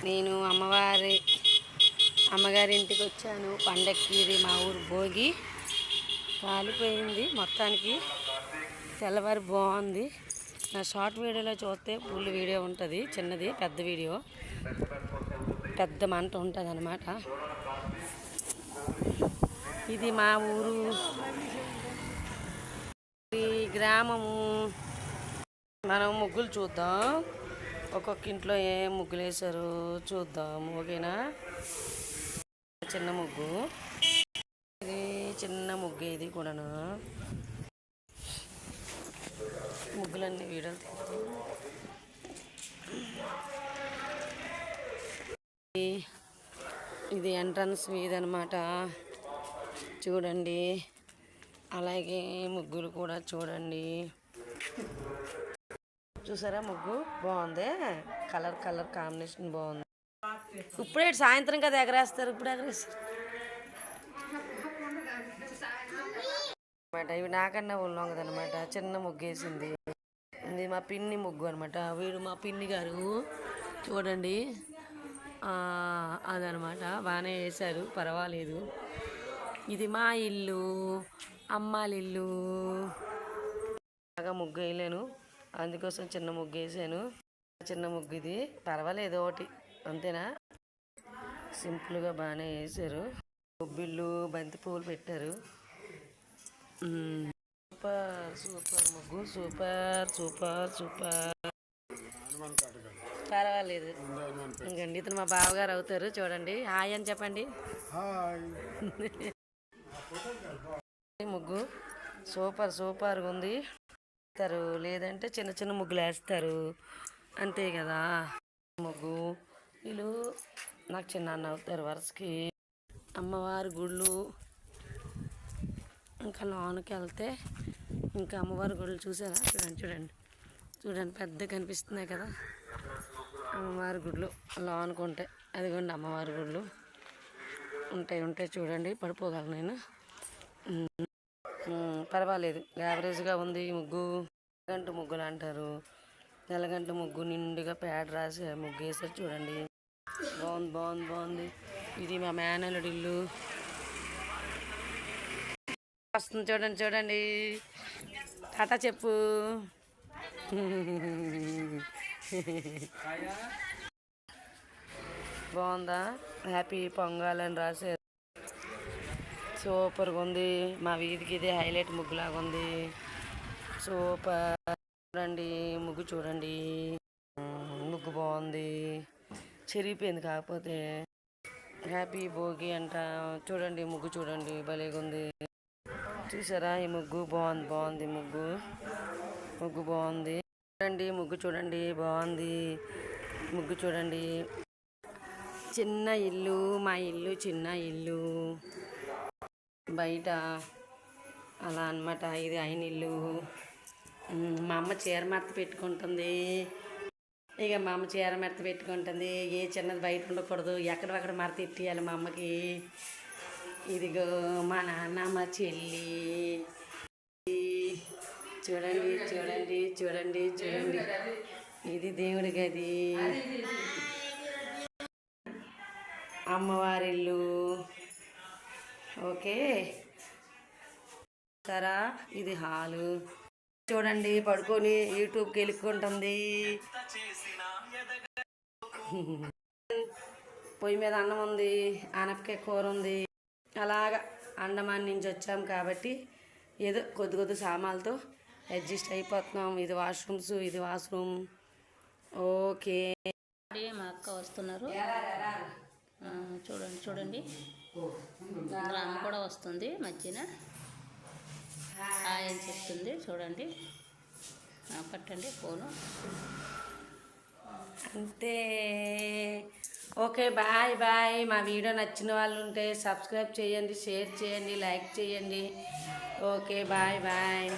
నేను అమ్మగారి ఇంటికి వచ్చాను పండక్కి. ఇది మా ఊరు భోగి. కాలిపోయింది మొత్తానికి. తెల్లవారి బాగుంది. నా షార్ట్ వీడియోలో చూస్తే ఫుల్ వీడియో ఉంటుంది, చిన్నది పెద్ద వీడియో, పెద్ద మంట ఉంటుంది అన్నమాట. ఇది మా ఊరు, ఈ గ్రామము. మనం ముగ్గులు చూద్దాం, ఒక్కొక్క ఇంట్లో ఏం ముగ్గులు వేశారు చూద్దాం, ఓకేనా. చిన్న ముగ్గు ఇది, చిన్న ముగ్గు ఇది కూడాను. ముగ్గులన్నీ వీడియోలు తీద్దాం. ఇది ఎంట్రన్స్ వీధి అనమాట, చూడండి. అలాగే ముగ్గులు కూడా చూడండి. చూసారా ముగ్గు బాగుంది, కలర్ కాంబినేషన్ బాగుంది. ఇప్పుడే సాయంత్రం కదా ఎగరేస్తారు, ఇప్పుడు ఎగరేస్తారు అనమాట. ఇవి నాకన్నా ఉన్నదనమాట. చిన్న ముగ్గు వేసింది. ఇది మా పిన్ని ముగ్గు అనమాట. వీడు మా పిన్ని గారు, చూడండి. అదనమాట, బాగానే వేశారు, పర్వాలేదు. ఇది మా ఇల్లు, అమ్మాళ్ళ ఇల్లు. బాగా ముగ్గు వేయలేను, అందుకోసం చిన్న ముగ్గు వేసాను. చిన్న ముగ్గు ఇది, పర్వాలేదు, ఒకటి అంతేనా. సింపుల్గా బాగానే వేసారు. బొబ్బిళ్ళు, బంతి పువ్వులు పెట్టారు. సూపర్ ముగ్గు, సూపర్. పర్వాలేదు. ఇంకండి, ఇతను మా బావగారు అవుతారు. చూడండి, హాయ్ అని చెప్పండి. ముగ్గు సూపర్గా ఉంది. లేదంటే చిన్న చిన్న ముగ్గులు వేస్తారు, అంతే కదా. ముగ్గు వీళ్ళు నాకు చిన్న అన్న అవుతారు వరుసకి. అమ్మవారి గుళ్ళు, ఇంకా లోనికి వెళ్తే ఇంకా అమ్మవారి గుళ్ళు చూసారా. చూడండి పెద్ద కనిపిస్తున్నాయి కదా అమ్మవారి గుళ్ళు. లోనికి ఉంటాయి, అదిగోండి అమ్మవారి గుళ్ళు ఉంటాయి. చూడండి, పడిపోగలను నేను. పర్వాలేదు, యావరేజ్గా ఉంది ఈ ముగ్గు. నెలగంట ముగ్గులు అంటారు. నెలగంట ముగ్గు నిండుగా పేడ రాసి ముగ్గు వేసారు. చూడండి, బాగుంది. ఇది మా మేనల్లుడి ఇల్లు వస్తుంది. చూడండి. టాటా చెప్పు. బాగుందా? హ్యాపీ పొంగల్ అని రాశారు. సూపర్గా ఉంది. మా వీధికి ఇదే హైలైట్ ముగ్గులాగా ఉంది. సూపర్. చూడండి ముగ్గు, చూడండి ముగ్గు బాగుంది. చెరిగిపోయింది కాకపోతే. హ్యాపీ భోగి అంట. చూడండి ముగ్గు, చూడండి భలేగా ఉంది. చూసారా ఈ ముగ్గు? బాగుంది ముగ్గు బాగుంది. చూడండి ముగ్గు, చూడండి బాగుంది ముగ్గు. చూడండి, చిన్న ఇల్లు, మా ఇల్లు చిన్న ఇల్లు, బయట అలా అనమాట. ఇది ఆయన ఇల్లు. మా అమ్మ చీర మెత్త పెట్టుకుంటుంది. ఇక మా అమ్మ చీర మెత్త పెట్టుకుంటుంది. ఏ చిన్నది బయట ఉండకూడదు, ఎక్కడెక్కడ మరత ఎట్టియాలి మా అమ్మకి. ఇదిగో మా నాన్న, మా చెల్లి. చూడండి. ఇది దేవుడి గది, అమ్మవారిల్లు. ఓకే సరా. ఇది హాలు. చూడండి, పడుకొని యూట్యూబ్కి వెళ్ళుకుంటుంది. పొయ్యి మీద అన్నం ఉంది, ఆనపకాయ కూర ఉంది. అలాగా అండమాన్ నుంచి వచ్చాం కాబట్టి ఏదో కొద్ది సామాన్లతో అడ్జస్ట్ అయిపోతున్నాం. ఇది వాష్రూమ్స్, ఇది వాష్రూమ్. ఓకే, మా అక్క వస్తున్నారు. చూడండి అమ్మ కూడా వస్తుంది మధ్యన. హాయ్ అని చెప్తుంది. చూడండి, పట్టండి ఫోను. అంతే. Okay, bye. మా వీడియో నచ్చిన వాళ్ళు ఉంటే సబ్స్క్రైబ్ చేయండి, షేర్ చేయండి, లైక్ చేయండి. Okay, bye.